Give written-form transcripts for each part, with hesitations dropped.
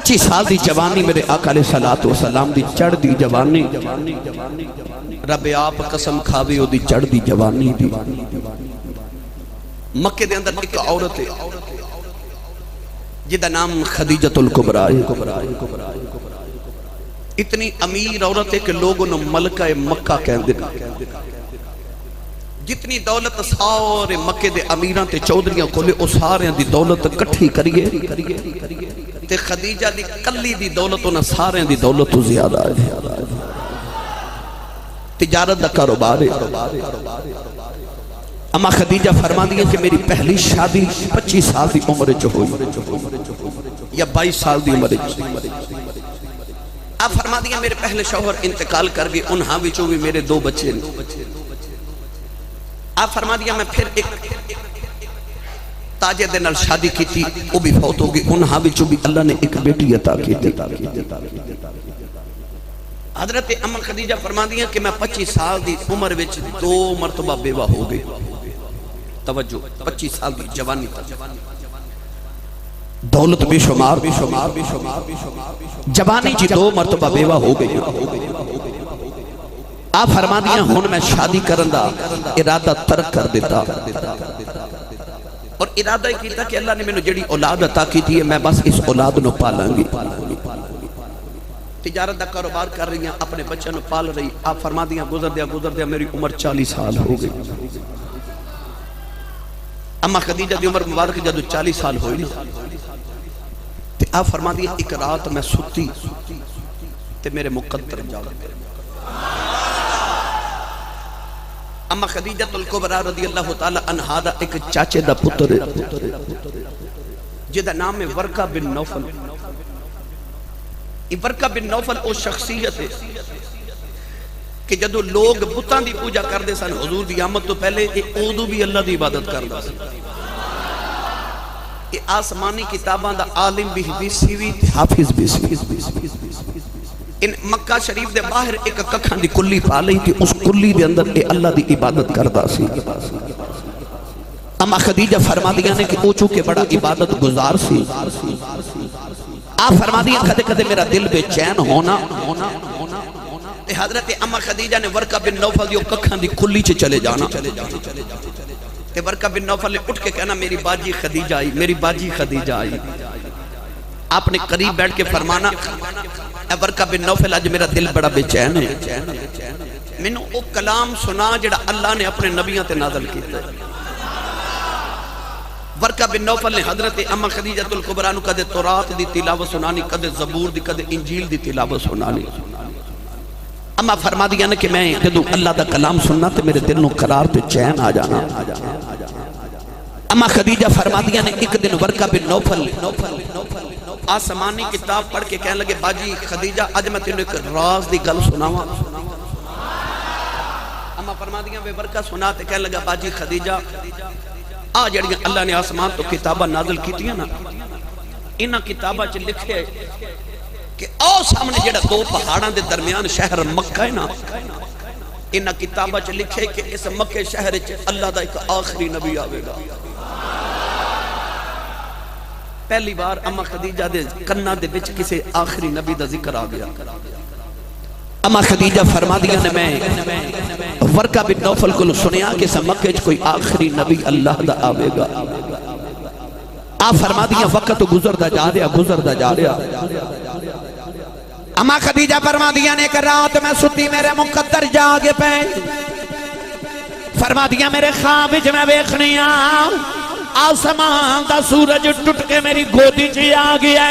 25 سال دی جوانی میرے آقا علیہ الصلوۃ والسلام دی چڑھ دی جوانی رب آپ قسم کھاوے او دی چڑھ دی جوانی دی مکے دے اندر ایک عورت ہے جدا نام خدیجۃ الکبریٰ ہے اتنی امیر عورت ہے کہ لوگوں نے ملکہ مکہ کہندے جتنی دولت سارے مکے دے امیران تے چودریاں کولے او سارے دی دولت کٹھی کریے تے خدیجہ دی کلی دی دولت انہاں سارے دی دولت تو زیادہ ہے تجارت دا کاروبار ہے اما خدیجہ فرما دیا کہ میری پہلی شادی 25 سال دی عمر چ ہوئی یا 22 سال دی عمر چ آپ فرما دیا میرے پہلے شوہر انتقال کر گئے انہاں وچوں بھی میرے 2 بچے آپ فرما دیا میں پھر ایک تاجر دے نال شادی کی تھی وہ بھی فوت ہو گئی انہاں وچوں بھی اللہ نے ایک بیٹی عطا کی تھی حضرت اما خدیجہ فرما دیا کہ میں 25 سال دی عمر وچ 2 مرتبہ بیوہ ہو گئی توجہ 25 سال دی جوانی دولت بے شمار جوانی جی 2 مرتبہ بیوہ ہو گئی آپ فرما دیا ہون میں شادی کرن دا ارادہ ترک کر دیتا اور ارادہ ہی کیتا کہ اللہ نے میں نے جڑی اولاد عطا کی تھی میں بس اس اولاد نو پالاں گی تجارت دا کاروبار کر رہی ہیں اپنے بچوں نو پال رہی آپ فرما دیا گزر دیا میری عمر 40 سال ہو گئی اما خدیجہ دی عمر مبارک جدو 40 سال ہوئی تے آپ فرما دیا ایک رات میں ستی تے میرے مقدر جاگ اما خدیجہ الکبریٰ رضی اللہ تعالی عنہا دا ایک چاچے دا پتر جدا نام ہے ورقہ بن نوفل ورقہ بن نوفل او شخصیت ہے کہ جدو لوگ بتاں دی پوجا کر دے سن حضور دی آمد تو پہلے اودو بھی اللہ دی عبادت کر دا سن یہ آسمانی کتاباں دا عالم بھی حدیثی بھی حافظ بھی ان مکہ شریف دے باہر ایک ککھاں دی کلی پا لئی تھی اس کلی دے اندر اے اللہ دی عبادت کردا سی اما خدیجہ فرما دیا نے کہ او چونکہ بڑا عبادت گزار سی آپ فرما دیا کدے کدے میرا دل بے چین ہونا حضرت اما خدیجہ نے ورقہ بن نوفل دیو ککھاں دی کلی چے چلے جانا تے ورقہ بن نوفل نے اٹھ کے کہنا میری باجی خدیجہ آئی میری باجی خدیجہ آئی آپ نے قریب بیٹھ کے فرمانا اے ورقہ بن نوفل آج میرا دل بڑا بے چین ہے میں نے وہ کلام سنا جڑا اللہ نے اپنے نبیوں تے نازل کیتا ہے ورقہ بن نوفل نے حضرت اما خدیجہ الکبریٰ نو کدے تورات دی تلاوت سنانی کدے زبور دی کدے انجیل دی تلاوت سنانی اما فرما دیا نے کہ میں جدو اللہ دا کلام سننا تے میرے دل نو قرار تے چین آ جانا اما خدیجہ فرما دیا نے ایک دن ورقہ بن نوفل آسمانی کتاب پڑھ کے کہنے لگے باجی خدیجہ آج میں تینوں ایک راز دی گل سناواں اما فرما دیا وہ ورقہ سنا تے کہنے لگا باجی خدیجہ آ جڑیاں اللہ نے آسمان تو کتابہ نازل کیتیاں نا انہاں کتابہ چ لکھے کہ او سامنے جڑا 2 پہاڑاں دے درمیان شہر مکہ ہے نا انہاں کتابہ چ لکھے کہ اس مکہ شہر چ اللہ دا ایک آخری نبی آوے گا پہلی بار اما خدیجہ دے کنہ دے بچ کسے آخری نبی دا ذکر آ گیا اما خدیجہ فرما دیا نے میں ورقہ بن نوفل کو سنیا کہ اس مکہ چ کوئی آخری نبی اللہ دا آوے گا آپ فرما دیا وقت گزردا جا رہا اما خدیجہ فرما دیا نے کہ رات میں ستی میرے مقدر جاگ پے فرما دیا میرے خواب وچ میں ویکھنی آسمان دا سورج ٹوٹ کے میری گودی چ آ گیا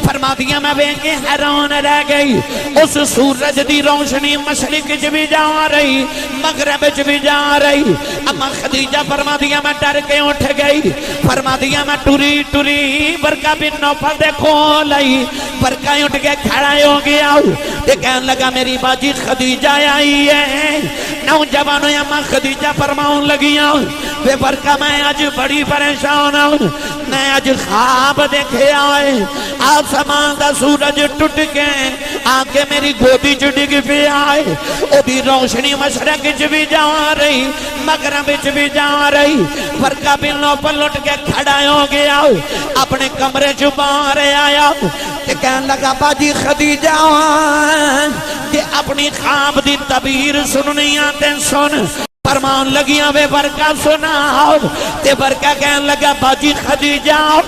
فرما دیا میں ویکھ کے حیران رہ گئی اس سورج دی روشنی مشرق وچ بھی جا رہی مغرب وچ بھی جا رہی اما خدیجہ فرما دیا میں ڈر کے اٹھ گئی فرما دیا میں ٹری ورقہ بن نوفل دے کول آئی ورقہ اٹھ کے کھڑا ہو گیا تے کہنے لگا میری باجی خدیجہ آئی ہے نوجوانوں اما خدیجہ فرماؤں لگیاں وے ورقہ میں آج بڑی پریشان ہوں میں آج خواب دیکھے آئے آسمان دا سورج ٹوٹ کے آکے میری گودی چ ڈگ پہ آئے او دی روشنی مشرق چ بھی جا رہی مغرب چ بھی جا رہی ورقہ بن نوفل اٹھ کے کھڑا ہو گیا اپنے کمرے چ باہر آیا تے کہن لگا باجی خدیجہ کہ اپنی خواب دی تعبیر سننی آتے سن فرمان لگیاں وے برکہ سنا تے برکہ کہن لگا باجی خدیجہ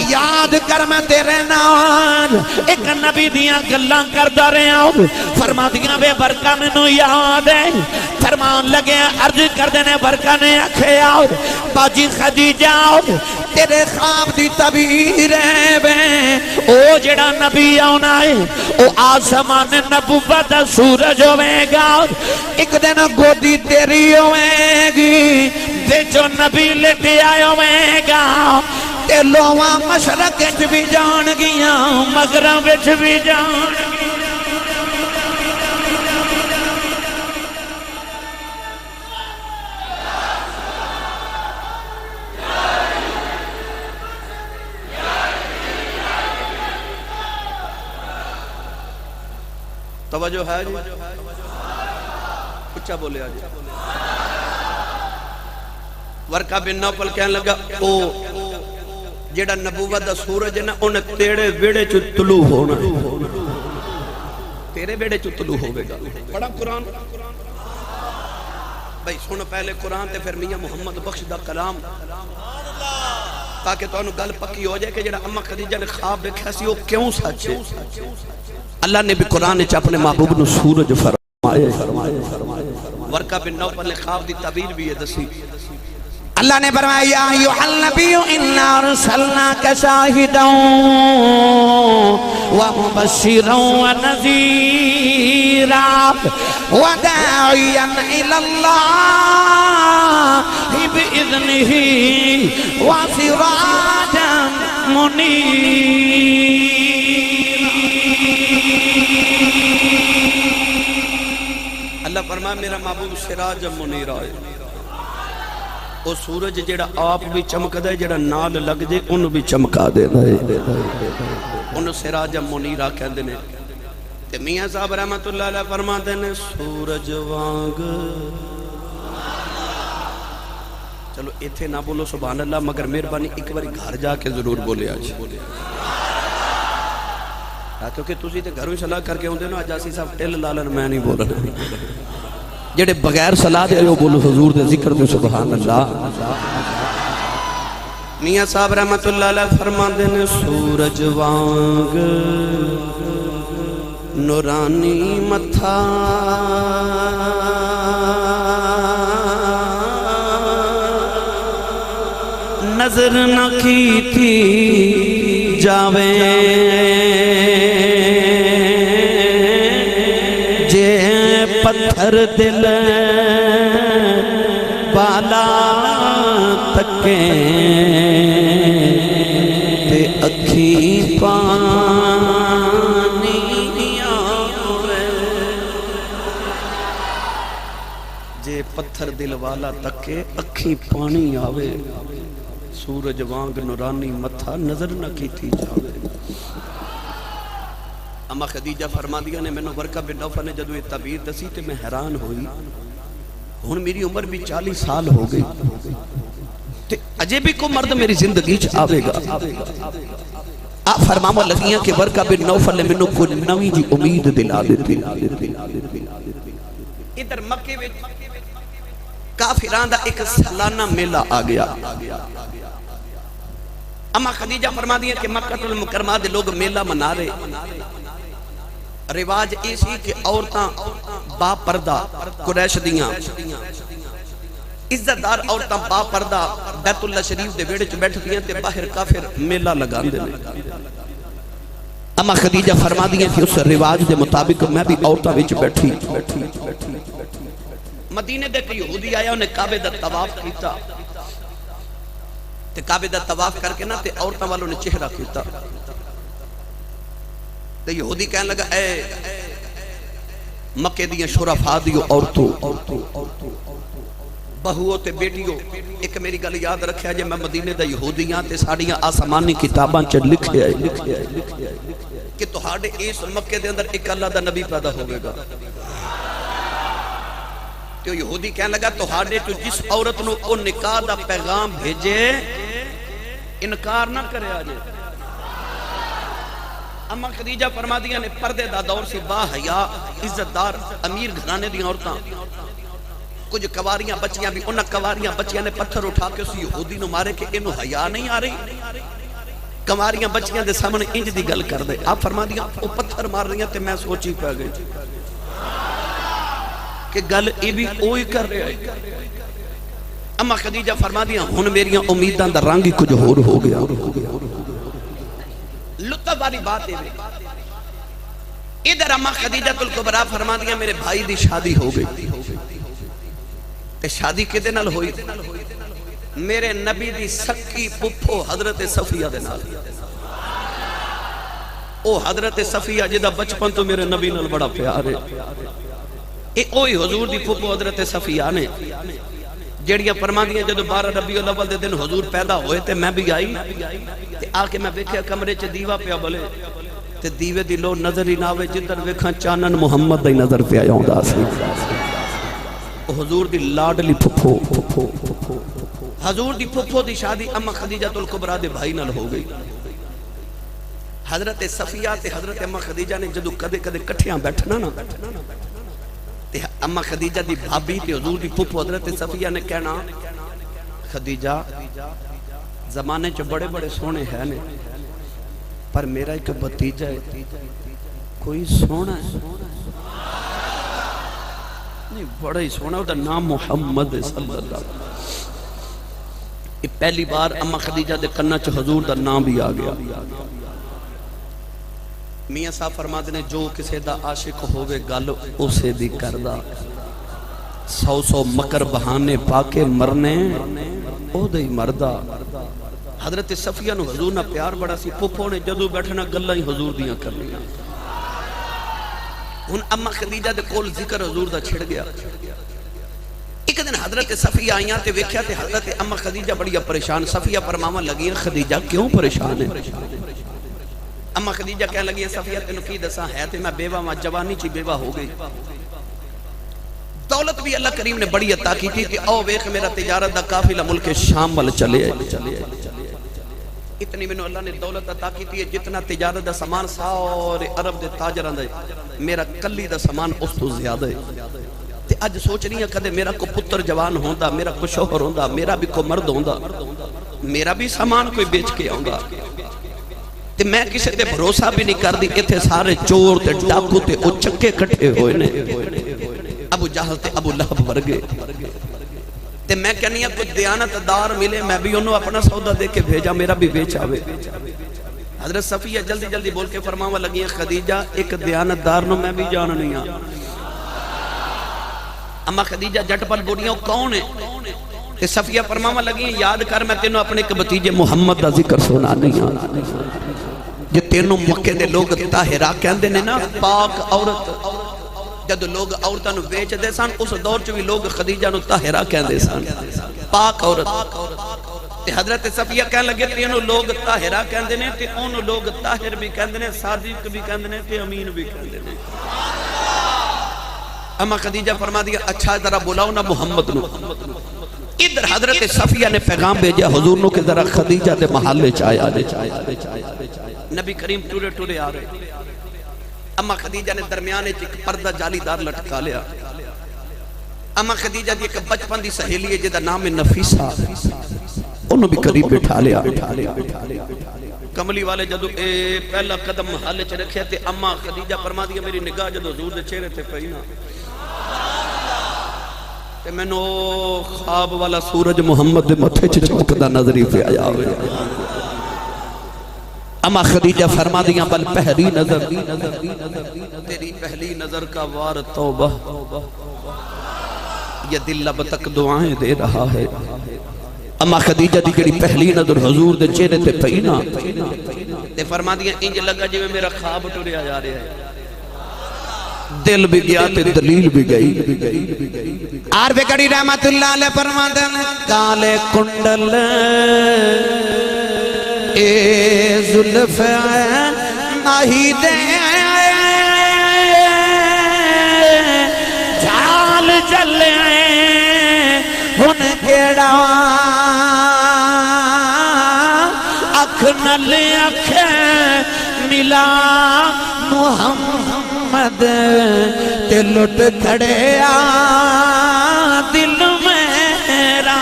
یاد کر میں تیرے نال ایک نبی دیاں گلاں کردا رہا فرما دیاں وے برکہ مینوں یاد ہے فرمان لگے عرض کر دینے برکہ نے آکھیا باجی خدیجہ تیرے خواب دی تعبیر ہے وے او جڑا نبی آنا ہے او آسمان نبوت دا سورج ہوے گا ایک دن گودی تیری ہوے گی تے جو نبی لیٹے آئے ہوے گا تے لوہاں مشرق وچ بھی جان گیاں مغرب وچ بھی جان گیاں توجہ ہے جی اچھا بولے آج ورقہ بن نوفل کہنے لگا او جیڑا نبوت دا سورج ہے نا انہیں تیرے ویڑے چو طلوع ہونا تیرے ویڑے چو طلوع ہوئے گا پڑھا قرآن بھائی سن پہلے قرآن تے پھر میاں محمد بخش دا کلام تاکہ تو انہوں گل پکی ہو جائے کہ جیڑا اماں خدیجہ نے خواب دیکھا سی وہ کیوں سچ ہے اللہ نے بھی قرآن چ اپنے محبوب نو سورج فرمایا ورقہ بن نوفل نے خواب دی تعبیر بھی ہے دسی اللہ نے فرمایا یا ایھا النبی انا ارسلناک شاہدا ومبشرا ونذیرا وداعیا الی اللہ باذنہ وسراجا منیرا اللہ فرمایا میرا محبوب سراج منیر آئے وہ سورج جڑا آپ بھی چمک دے جڑا نال لگ جے انہوں بھی چمکا دے انہوں سراج منیر کہہ دینے تے میاں صاحب رحمت اللہ علیہ فرما دینے سورج وانگ چلو ایتھے نہ بولو سبحان اللہ مگر مہربانی ایک باری گھر جا کے ضرور بولے آج کیونکہ تسی تے گھروں صلاح کر کے ہوندے نا جاسی صاحب ٹل لالن میں نہیں بولنا جڑے بغیر صلاح دے وہ بولو حضور دے ذکر دے سبحان اللہ میاں صاحب رحمت اللہ علیہ فرما دینے سورج وانگ نورانی متھا نظر نہ کی تھی جاویں پتھر دل بالا تکیں تے اکھی پانی آوے جے پتھر دل والا تکے اکھی پانی آوے سورج وانگ نورانی متھا نظر نہ کی تھی جاوے اما خدیجہ فرما دیا نے میں نے ورقہ بن نوفل نے جدو یہ تعبیر دسی تے میں حیران ہوئی ہن میری عمر بھی 40 سال ہو گئی تے اجے بھی کو مرد میری زندگی چ آوے گا آپ فرماوا لگیاں کہ ورقہ بن نوفل نے مینوں کوئی نویں جی امید دلا دیتی ادھر مکے وچ کافران دا ایک سالانہ میلہ آ گیا اما خدیجہ فرما دیا کہ مکہ المکرمہ دے لوگ میلہ منا رہے رواج ایسی کہ عورتاں با پردہ قریش دیاں عزتدار عورتاں با پردہ بیت اللہ شریف دے ویڑے چ بیٹھ دیاں تے باہر کافر میلہ لگا دے اما خدیجہ فرما دیا کہ اس رواج دے مطابق میں بھی عورتاں وچ بیٹھی مدینے دے کہ یہودی آیا انہیں کعبے دا طواف کیتا تے کعبے دا طواف کر کے نا تے عورتاں والوں نے چہرہ کیتا تے یہودی کہنے لگا اے مکے دیاں شرفاء دیو عورتوں بہووں تے بیٹیوں ایک میری گل یاد رکھیا جے میں مدینے دا یہودیاں تے ساڑیاں آسمانی کتاباں چ لکھے آئے کہ تہاڈے اس مکے دے اندر ایک اللہ دا نبی پیدا ہوئے گا تو یہودی کہنے لگا تہاڈے تو جس عورت نو او نکاح دا پیغام بھیجے انکار نہ کرے آجے اما خدیجہ فرما دیا نے پردے دا دور سی با حیا عزت دار امیر گھرانے دی عورتاں کچھ کواریاں بچیاں بھی انہاں کواریاں بچیاں نے پتھر اٹھا کے اس یہودی نو مارے کہ انہوں حیا نہیں آ رہی کواریاں بچیاں دے سامنے انج دی گل کر دے آپ فرما دیا وہ پتھر مار رہی ہیں تے میں سوچی پہ گئی کہ گل ای بھی اوئی کر رہے ہیں اما خدیجہ فرما دیا ہن میریاں امیداں دا رنگ ہی کچھ ہور ہو گیا لطف والی بات ہے ادھر اما خدیجہ الکبریٰ فرما دیا میرے بھائی دی شادی ہو گئی تے شادی کدے نال ہوئی میرے نبی دی سکی پپھو حضرت صفیہ دے نال او حضرت صفیہ جدا بچپن تو میرے نبی نال بڑا پیار ہے اے اوہی حضور دی پپھو حضرت صفیہ نے جڑیاں فرما دیا جدو 12 ربیع الاول دے دن حضور پیدا ہوئے تے میں بھی آئی تے آکے میں ویکھیا کمرے چ دیوا پیا بلے تے دیوے دی لو نظر ہی نہ آوے جدھر ویکھاں چانن محمد دی نظر پیا آوندا سی حضور دی لاڈلی پھپھو حضور دی پھپھو دی شادی اما خدیجہ الکبریٰ دے بھائی نال ہو گئی حضرت صفیہ تے حضرت اما خدیجہ نے جدو کدے کدے کٹھیاں بیٹھنا نا تے اما خدیجہ دی بھابی تے حضور دی پھپھو حضرت صفیہ نے کہنا خدیجہ زمانے چ بڑے بڑے سونے ہیں نے پر میرا ایک بھتیجا ہے کوئی سونا ہے نہیں بڑا ہی سونا ہے نام محمد صلی اللہ علیہ وسلم یہ پہلی بار اما خدیجہ دے کنہ چ حضور دا نام بھی آ گیا میاں صاحب فرماتے نے جو کسے دا عاشق ہوئے گل اسے دی کردہ 100 مکر بہانے پاکے مرنے او دے مردہ حضرت صفیہ نو حضور نہ پیار بڑا سی پھپھو نے جدو بیٹھنا گلہ ہی حضور دیاں کرنیاں ان اما خدیجہ دے کول ذکر حضور دا چھڑ گیا ایک دن حضرت صفیہ آئیاں تے ویکھیا تے حضرت اما خدیجہ بڑی پریشان صفیہ فرماواں لگی خدیجہ کیوں پریشان ہے اما خدیجہ کہنے لگی صفیہ تینوں کی دساں ہے تے میں بیوہ ماں جوانی چی بیوہ ہو گئی دولت بھی اللہ کریم نے بڑی عطا کی تھی کہ او ویکھ میرا تجارت دا قافلہ ملک شام وال چلے اتنی میں اللہ نے دولت عطا کی تھی جتنا تجارت دا سامان سارے عرب دے تاجراں دے میرا کلی دا سامان اس تو زیادہ ہے تے اج سوچ رہی ہیں کدے میرا کو پتر جوان ہوندا میرا کو شوہر ہوندا میرا بھی کو مرد ہوندا میرا بھی سامان کوئی بیچ کے آوندا تے میں کسی تے بھروسہ بھی نہیں کر دی ایتھے سارے چور تے ڈاکو تے او چکے کٹھے ہوئے نے ابو جہل تے ابو لہب ورگے تے میں کہنی ہے کچھ دیانت دار ملے میں بھی انہوں اپنا سودا دے کے بھیجا میرا بھی بیچ آوے حضرت صفیہ جلدی جلدی بول کے فرماوا لگی ہیں خدیجہ ایک دیانت دار نو میں بھی جان نہیں ہاں اما خدیجہ جٹ پل بوڑیاں کون ہے تے صفیہ فرماوا لگی ہیں یاد کر میں تینوں اپنے ایک بتیجے محمد دا ذکر سنا نہیں ہاں جو تینوں مکے دے لوگ طاہرہ کہندے نے نا پاک عورت جد لوگ عورتاں نو بیچ دے سان اس دور چ بھی لوگ خدیجہ نو طاہرہ کہندے سان پاک عورت تے حضرت صفیہ کہن لگے تینوں لوگ طاہرہ کہندے نے تے اونوں لوگ طاہر بھی کہندے نے صادق بھی کہندے نے تے امین بھی کہندے نے اما خدیجہ فرما دیا اچھا ذرا بلاؤ نا محمد نو ادھر حضرت صفیہ نے پیغام بھیجا حضور نو کہ ذرا خدیجہ دے محلے چایا نبی کریم ٹورے ٹورے آ رہے اما خدیجہ نے درمیانے ایک پردہ جالی دار لٹکا لیا اما خدیجہ دی ایک بچپن دی سہیلی ہے جدا نام نفیسہ انہوں بھی قریب بٹھا لیا کملی والے جدو پہلا قدم محلے چ رکھے تھے اما خدیجہ فرما دیا میری نگاہ جدو حضور دے چہرے تے پئی نا تے مینوں خواب والا سورج محمد دے متھے چ چمکدا نظر ہی پہ آیا اما خدیجہ فرما دیا بل پہلی نظر تیری پہلی نظر کا وار توبہ یہ دل اب تک دعائیں دے رہا ہے اما خدیجہ دی جڑی پہلی نظر حضور دے چہرے تے پئی نا تے فرما دیا انج لگا جویں میرا خواب ٹریا جا رہا ہے دل بھی گیا تے دلیل بھی گئی عارف کڑی رحمت اللہ علیہ فرماتے ہیں کالے کنڈل اے زلف ماہی دے جال جلے ہن کیڑا اکھ نل اکھ ملا محمد تے لٹ کھڑیا دل میرا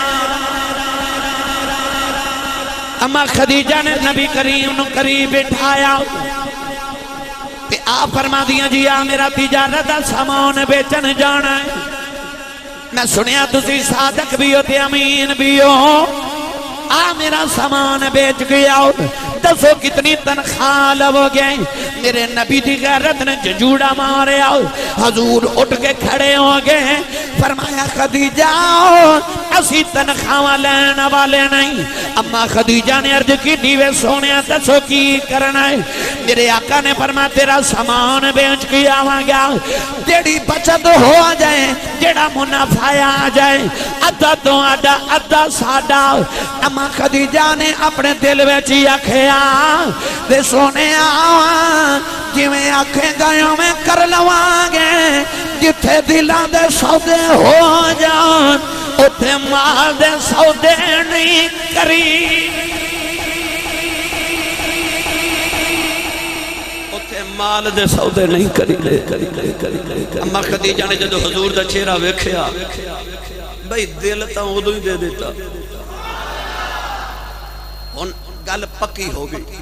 اما خدیجہ نے نبی کریم نو قریب بٹھایا تے آپ فرما دیا جی آ میرا تجارت دا سامان بیچن جانا ہے میں سنیا تسی صادق بھی ہو تے امین بھی ہو آ میرا سامان بیچ گیا دسو کتنی تنخواہ لو گئے میرے نبی دی غیرت نے جھجوڑا مارے حضور اٹھ کے کھڑے ہو گئے فرمایا خدیجہ اسی تنخواہ لینا والے نہیں اما خدیجہ نے عرض کی دیوے سونے دسو کی کرنا ہے میرے آقا نے فرمایا تیرا سامان بیچ گیا گیا جیڑی بچت ہو جائے جیڑا منافع آ جائے ادھا تو آدھا ادھا ساڈا اما خدیجہ نے اپنے دل میں چی آکھیا دے سونے جی میں آنکھیں گایوں میں کر لواں گے جتھے دلان دے سودے ہو جان اتھے مال دے سودے نہیں کری اتھے مال دے سودے نہیں کری اما خدیجہ نے جدو حضور دا چہرہ ویکھیا بھئی دل تا ادو ہی دے دیتا گل پکی ہو گئی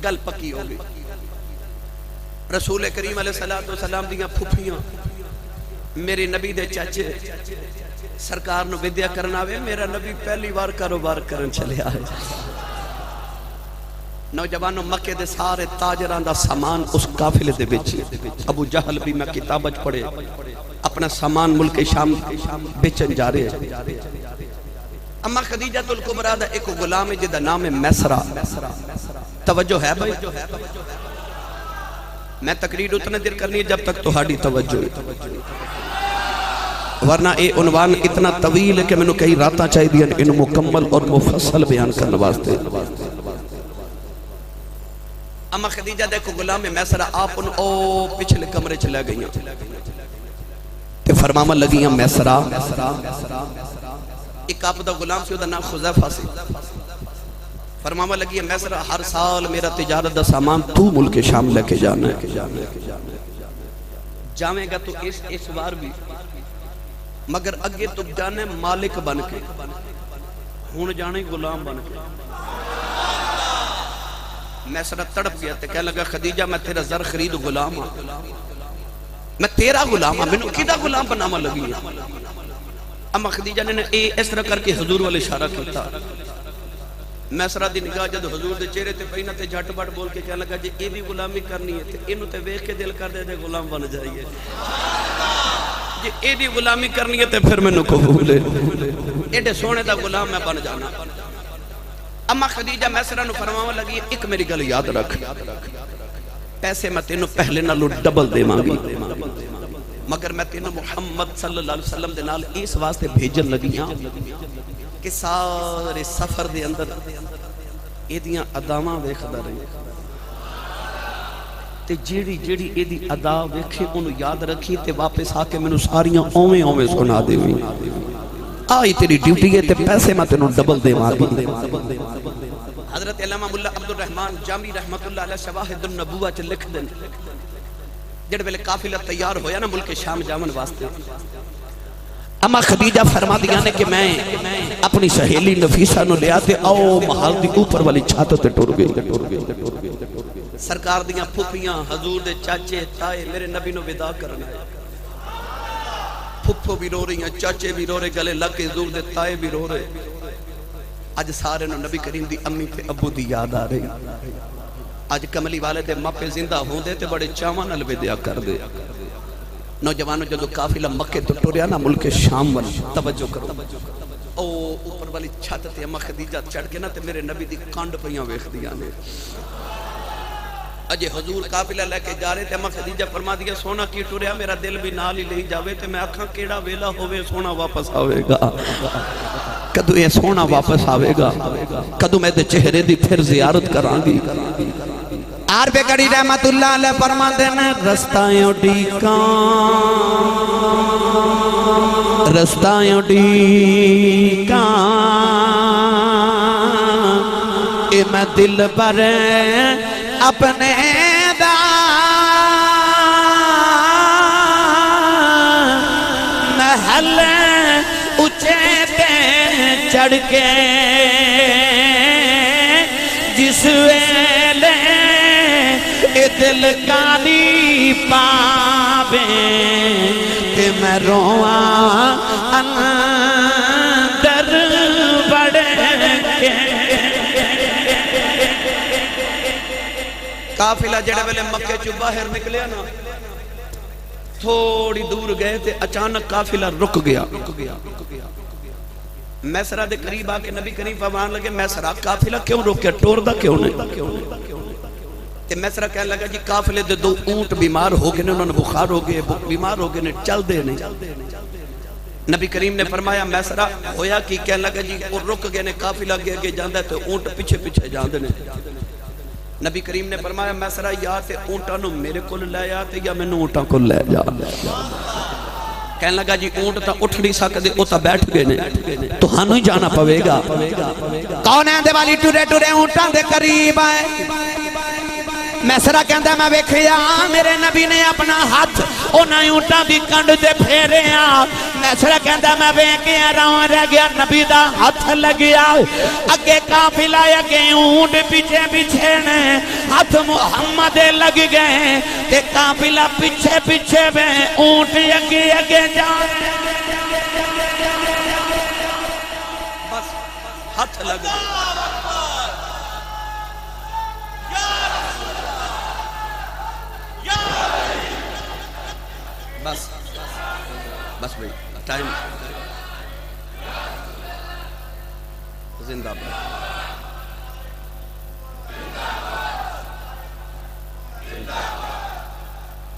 گل پکی ہو گئی رسول کریم علیہ السلام دیاں پھپھیاں میرے نبی دے چاچے سرکار نو ودیا کرنا وے میرا نبی پہلی بار کاروبار کرن چلے آئے نوجوانوں مکے دے سارے تاجران دا سامان اس قافلے دے بیچ ابو جہل بھی میں کتابت پڑھے اپنا سامان ملک شام بیچن جا رہے ہیں اما خدیجہ الکبریٰ دا ایک غلام ہے جدا نام ہے میسرہ توجہ ہے بھائی میں تقریر اتنے دیر کرنی ہے جب تک تہاڈی توجہ ہے ورنہ اے عنوان اتنا طویل ہے کہ میں نے کئی راتاں چاہی دیا ان مکمل اور مفصل بیان کرنے واسطے اما خدیجہ دیکھو غلام میسرہ آپ ان پچھلے کمرے چلے گئی تے فرماما لگیاں میسرہ ایک آپ دا غلام سے دا نام خزیفہ سے فرماما لگیاں میسرہ ہر سال میرا تجارت دا سامان تو ملک شام لے کے جانا ہے جاویں گا تو اس بار بھی مگر اگے تو جانے مالک بن کے ہون جانے غلام بن کے میسرہ تڑپ گیا تے کہہ لگا خدیجہ میں تیرا زر خرید غلام ہوں میں تیرا غلام ہوں میں نے کدہ غلام بناما لگی ہے اما خدیجہ نے اس طرح کر کے حضور والے اشارہ کیتا میسرہ دی نگاہ جد حضور دے چہرے تے پہینا تے جھٹ بٹ بول کے کہنے لگا جی اے بھی غلامی کرنی ہے تے انہوں تے ویکھ کے دل کر دے دے غلام بن جائیے جی اے بھی غلامی کرنی ہے تے پھر میں نو قبول ہے ایڈے سونے دا غلام میں بن جانا اما خدیجہ میسرہ نو فرماوا لگی ایک میری گل یاد رکھ پیسے میں تینوں پہلے نالو ڈبل دے مانگی مگر میں تینوں محمد صلی اللہ علیہ وسلم دے نال اس واسطے بھیجن لگیاں کہ سارے سفر دے اندر ایدیاں اداماں ویکھدا رہی تے جیڑی ایدی ادا ویکھے انہوں یاد رکھی تے واپس آ کے میں نو ساریاں اویں سنا دے ہوئی آئی تیری ڈیوٹی ہے تے پیسے میں تینوں ڈبل دے مانگی حضرت علامہ مولا عبد الرحمن جامی رحمت اللہ علیہ شواہد النبوہ چ لکھ دیں جڑ ویلے قافلہ تیار ہویا نا ملک شام جامن واسطے اما خدیجہ فرما دیا نے کہ میں اپنی سہیلی نفیسہ نو لیا تے آؤ محل دی اوپر والی چھات تے ٹور گئی سرکار دیاں پھپیاں حضور دے چاچے تائے میرے نبی نو ودا کرنا ہے پھپھو بھی رو رہی ہیں چاچے بھی رو رہے گلے لگ کے حضور دے تائے بھی رو رہے آج سارے نو نبی کریم دی امی تے ابو دی یاد آ رہی آج کملی والے دے ماپے زندہ ہوں دے تے بڑے چاوان الوداع کر دے نوجوانوں جدو قافلہ مکے تو ٹوریا نا ملک شام والی توجہ کرو او اوپر والی چھت تے اما خدیجہ چڑھ کے نا تے میرے نبی دی کانڈ پیاں ویکھ دیاں نے اجے حضور قافلہ لے کے جا رہے تے اما خدیجہ فرما دیا سونا کی ٹوریا میرا دل بھی نال ہی لے جاوے تے میں آکھاں کیڑا ویلا ہوئے سونا واپس آوے گا کدو یہ سونا واپس آوے گا کدو میں دے چہرے دی پھر زیارت کران گی آر پہ کڑی رحمت اللہ علیہ فرما دینا رستائیوں ڈیکاں اے میں دل برے اپنے دا محل اچھے تے چڑھ کے جس ویلے دل کالی پاوے تے میں رواں اندر بڑھ کے قافلہ جڑے ویلے مکے چوں باہر نکلیا نا تھوڑی دور گئے تے اچانک قافلہ رک گیا میسرہ دے قریب آکے نبی کریم فرمان لگے میسرہ قافلہ کیوں روکیا ٹور دا کیوں نہیں تے میسرہ کہنے لگا جی قافلے دے دو اونٹ بیمار ہو گئے انہوں نے بخار ہو گئے بیمار ہو گئے چل دے نہیں نبی کریم نے فرمایا میسرہ ہویا کی کہنے لگا جی وہ رک گئے نے قافلہ گئے جاندہ ہے تو اونٹ پیچھے پیچھے جاندے نے نبی کریم نے فرمایا میسرہ یا تے اونٹاں نو میرے کو لے جاتے یا میں نے اونٹاں کو لے جا کہنے لگا جی اونٹ تا اٹھ نہیں سکتے او تا بیٹھ گئے نے تو ہنو ہی جانا پوے گا کون ہے دے والی ٹورے ٹورے اونٹاں دے قریب آئے میسرہ کہندہ میں ویکھیا میرے نبی نے اپنا ہاتھ انہاں اونٹاں دی کنڈ دے پھیرے میسرہ کہندہ میں ویکھیا رہاں رہ گیا نبی دا ہاتھ لگیا اگے قافلہ اگے اونٹ پیچھے پیچھے نے ہاتھ محمد لگ گئے تے قافلہ پیچھے پیچھے میں اونٹ اگے اگے جانے بس ہاتھ لگ گئے بس بھئی ٹائم زندہ بھئی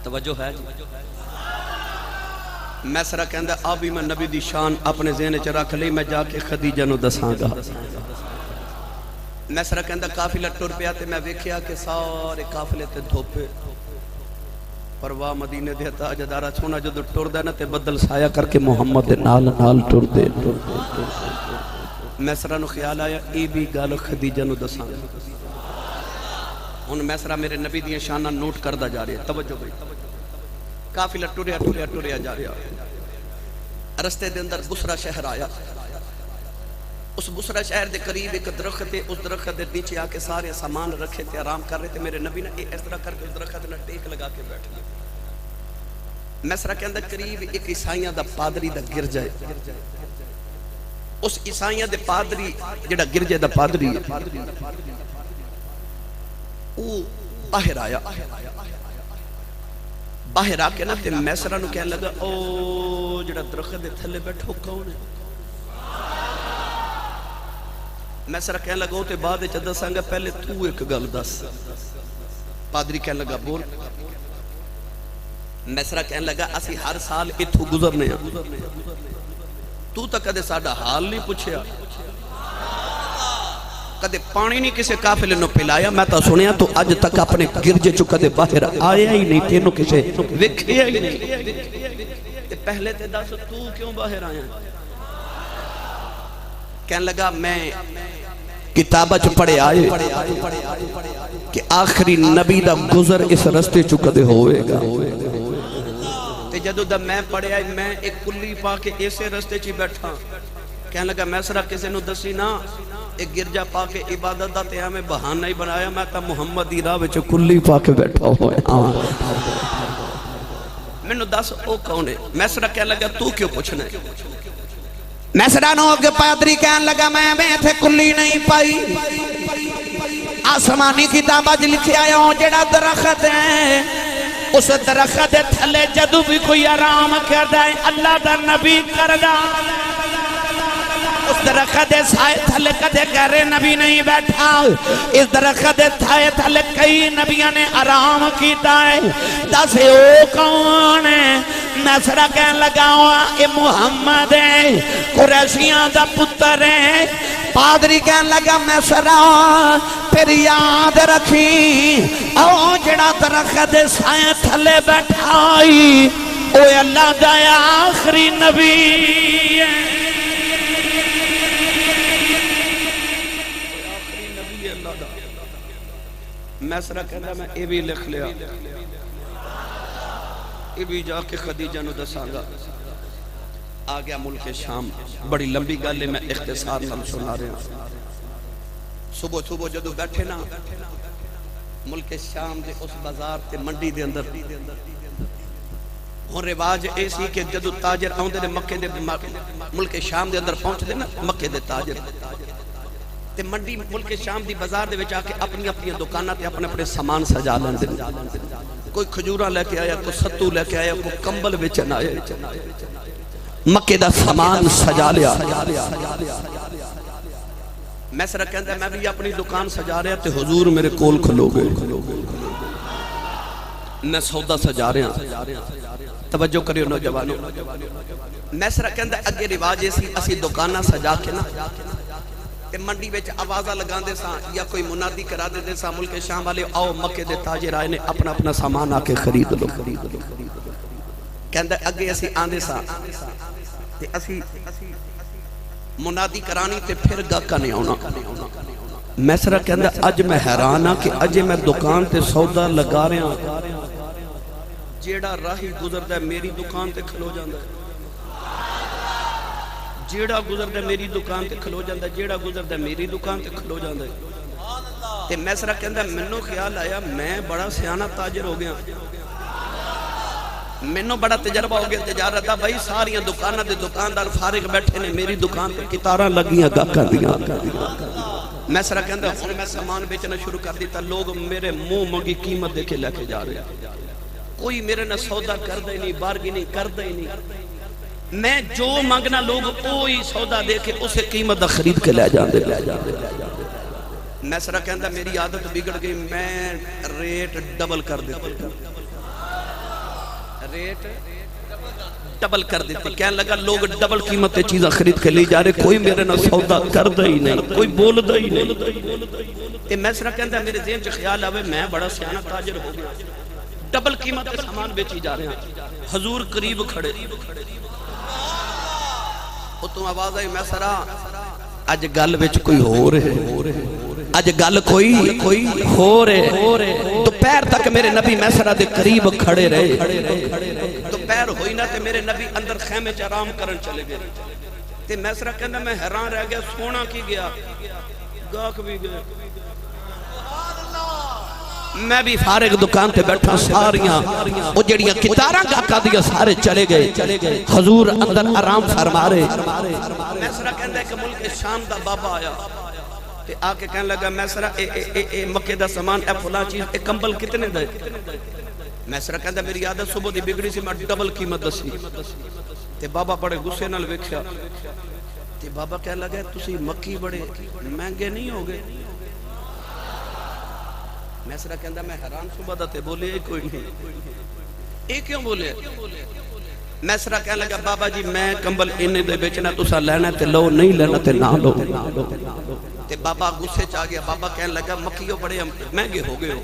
توجہ ہے میسرہ کہندہ ابھی میں نبی دی شان اپنے ذہن چ رکھ لی میں جا کے خدیجہ نو دساں گا میسرہ کہندہ قافلہ ٹر پیا تے میں ویکھیا کہ سارے قافلے تے دھوپے پرواہ مدینے دے تاجدارہ سونا جدو ٹر دے نا تے بدل سایہ کر کے محمد نال ٹر دے میسرہ نو خیال آیا ای بھی گال خدیجہ نو دساں ان میسرہ میرے نبی دیاں شانہ نوٹ کردہ جا رہے توجہ بھئی قافلہ ٹریا جا رہا رستے دے اندر بسرا شہر آیا اس بسرا شہر دے قریب ایک درخت ہے اس درخت دے نیچے آ کے سارے سامان رکھے تھے آرام کر رہے تھے میرے نبی نے اس طرح کر کے اس درخت نے ٹیک لگا کے بیٹھ گئے میسرہ کے اندر قریب ایک عیسائیاں دا پادری دا گرجا ہے اس عیسائیاں دے پادری جڑا گرجے دا پادری وہ باہر آیا باہر آ کے نا تے میسرہ نو کہنے لگا او جڑا درخت دے تھلے بیٹھو کون ہے میسرہ کہنے لگا ہوتے بعد چدہ سانگا پہلے تو ایک گل دس پادری کہنے لگا بول میسرہ کہنے لگا اسی ہر سال اتھو گزرنے ہیں تو تا کدے ساڑھا حال نہیں پوچھیا کدے پانی نہیں کسے قافلے نو پلایا میں تا سنیا تو آج تک اپنے گرجے چو کدے باہر آیا ہی نہیں تینوں کسے وکھیا ہی نہیں پہلے تے دس تو کیوں باہر آیا کہنے لگا میں کتابہ چ پڑھے آئے کہ آخری نبی دا گزر اس رستے چو کدے ہوئے گا تے جدو دا میں پڑھے آئے میں ایک کلی پا کے ایسے رستے چی بیٹھا کہنے لگا میسرہ کسے نو دسی نا ایک گرجا پا کے عبادت دا تے ہمیں بہانہ ہی بنایا میں تا محمدی راہ وچ کلی پا کے بیٹھا ہوئے میں نو دس او کون ہے میسرہ کہنے لگا تو کیوں پوچھنا ہے میسرہ نو کے پادری کہنے لگا میں تھے کلی نہیں پائی آسمانی کتابہ جو لکھے آیا ہوں جڑا درخت ہے اس درخت تھلے جدو بھی کوئی آرام کردہ ہے اللہ دا نبی کردہ اس درخت سائے تھلے کدے گھرے نبی نہیں بیٹھا اس درخت سائے تھلے کئی نبیاں نے آرام کیتا ہے دس او کون ہے میسرہ کہنے لگا ہوا اے محمد ہے قریشیاں دا پتر ہے پادری کہنے لگا میسرہ پھر یاد رکھی او جڑا درخت سائے تھلے بیٹھائی او اللہ دا آخری نبی ہے میسرہ کہنا میں اے بھی لکھ لیا، اے بھی جا کے خدیجہ نو دسانگا۔ آ گیا ملک شام، بڑی لمبی گل ہے، میں اختصار نام سنا رہا ہوں۔ صبح جدو بیٹھے نا ملک شام دے اس بازار تے منڈی دے اندر، ہوں رواج ایسی کہ جدو تاجر آؤں دے مکے دے ملک شام دے اندر پہنچ دے نا، مکے دے تاجر تے منڈی ملک شام دی بازار دے وچ آ کے اپنی اپنی دکاناں تے اپنے اپنے سامان سجا لیندے، کوئی کھجوراں لے کے آیا، کوئی ستو لے کے آیا، کوئی کمبل وچن آیا، مکے دا سامان سجا لیا۔ میسرہ کہندا ہے میں بھی اپنی دکان سجا رہا تے حضور میرے کول کھلو گئے، میں سودا سجا رہا، توجہ کریو نوجوانوں۔ میسرہ کہندا ہے اگے رواج ایسی اسی دکاناں سجا کے نا تے منڈی وچ آوازاں لگان دے ساں یا کوئی منادی کرا دے ساں ملک شام والے آؤ مکے دے تاجر آئے نے اپنا اپنا سامان آ کے خرید لو۔ کہندا ہے اگے اسی آندے ساں تے اسی منادی کرانی تے پھر گاہکاں نے آنا۔ میسرہ کہندا ہے اج میں حیران ہاں کہ اج میں دکان تے سودا لگا رہا، جیڑا راہی گزردا ہے میری دکان تے کھلو جاندا ہے، جیڑا گزردا ہے میری دکان تے کھلو جاندا ہے، جیڑا گزردا ہے میری دکان تے کھلو جاندا ہے۔ تے میسرہ کہندا ہے مینوں خیال آیا میں بڑا سیاںا تاجر ہو گیا، مینوں بڑا تجربہ ہو گیا تجارت دا، بھائی ساری دکاناں دے دکاندار فارغ بیٹھے نے، میری دکان تے کتاراں لگیاں گاہکاں دیاں۔ میسرہ کہندا ہے ہن میں سامان بیچنا شروع کر دیتا، لوگ میرے منہ منگی قیمت دے کے لے کے جا رہے، کوئی میرے نہ سودا کردا ہی نہیں، بارگیننگ کردا ہی نہیں، میں جو مانگنا لوگ کوئی سودا دے کے اسے قیمت دا خرید کے لے جاندے۔ میسرہ کہندا میری عادت بگڑ گئی، میں ریٹ ڈبل کر دیتے، ریٹ ڈبل کر دیتے، کہنے لگا لوگ ڈبل قیمت چیزیں خرید کے لے جا رہے، کوئی میرے نہ سودا کردا ہی نہیں، کوئی بولدا ہی نہیں۔ تے میسرہ کہندا میرے ذہن چ خیال آوے میں بڑا سیاںا تاجر ہو گیا، ڈبل قیمت کے سامان بیچی جا رہے ہیں، حضور قریب کھڑے، او تو آواز آئی میسرہ اج گل وچ کوئی ہو رہے، اج گل کوئی ہو رہے۔ دوپہر تک میرے نبی میسرہ دے قریب کھڑے رہے، دوپہر ہوئی نہ تے میرے نبی اندر خیمے چ آرام کرن چلے گئے، تے میسرہ کہندا میں حیران رہ گیا، سونا کی گیا، گاہک بھی گئے، میں بھی فارغ دکان تے بیٹھا، ساریاں وہ جڑیاں کتاراں گاہکاں دیاں سارے چلے گئے، حضور اندر آرام فرما رہے۔ میسرہ کہندا ہے کہ ملک شام دا بابا آیا تے آ کے کہنے لگا میسرہ اے مکے دا سامان، اے فلاں چیز، اے کمبل کتنے دے؟ میسرہ کہندا میری عادت صبح دی بگڑی سی، میں ڈبل قیمت دسی، تے بابا بڑے غصے نال ویکھیا، تے بابا کہنے لگا تسی مکی بڑے مہنگے نہیں ہو گئے؟ میسرہ کہندا میں حیران صبح دا تے بولے کوئی نہیں، اے کیوں بولے؟ میسرہ کہنے لگا بابا جی میں کمبل انہیں دے بیچنا، تسا لینا تے لو، نہیں لینا تے نہ لو۔ تے بابا غصے چاہ گیا، بابا کہنے لگا مکیوں بڑے مہنگے ہو گئے ہو،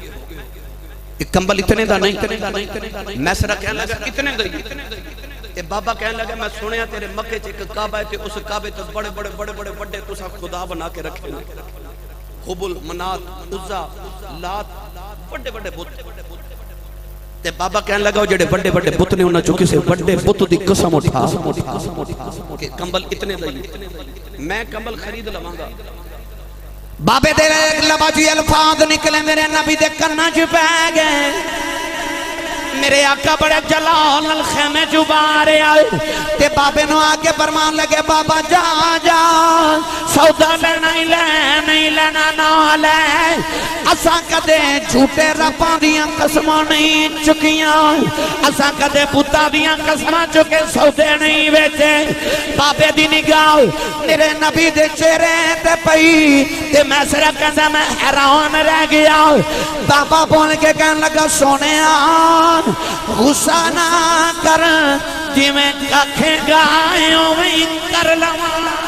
ایک کمبل اتنے دا نہیں۔ میسرہ کہنے لگا اتنے دا ہی، تے بابا کہنے لگا میں سنیا تیرے مکے چ ایک کعبہ ہے تے اس کعبے تے بڑے بڑے تسا خدا بنا کے رکھے نا، حبل، منات، عزا، لات، بڑے بت۔ تے بابا کہنے لگا وہ جڑے بڑے بت نے انہاں چوں کسے بڑے بت دی قسم اٹھا کہ کمبل اتنے دا ہی، میں کمبل خرید لواں گا۔ بابے دے لبا جی الفاظ نکلے میرے نبی دے کنا چ پے گئے، میرے آقا بڑے جلال الخیمے چبارے آئے، تے بابے نو آگے فرمان لگے بابا جا سودا لینا ہی لے، نہیں لینا نہ لے، اساں کدے جھوٹے رباں دیاں قسماں نہیں چکیاں، اساں کدے بتاں دیاں قسماں چکے سودے نہیں بیچے۔ بابے دی نگاہ میرے نبی دے چہرے تے پئی، تے میسرہ کہندا میں حیران رہ گیا۔ بابا بول کے کہنے لگا سونےاں غصہ نہ کر، جی میں کھے گائے ہوئے کر لواں۔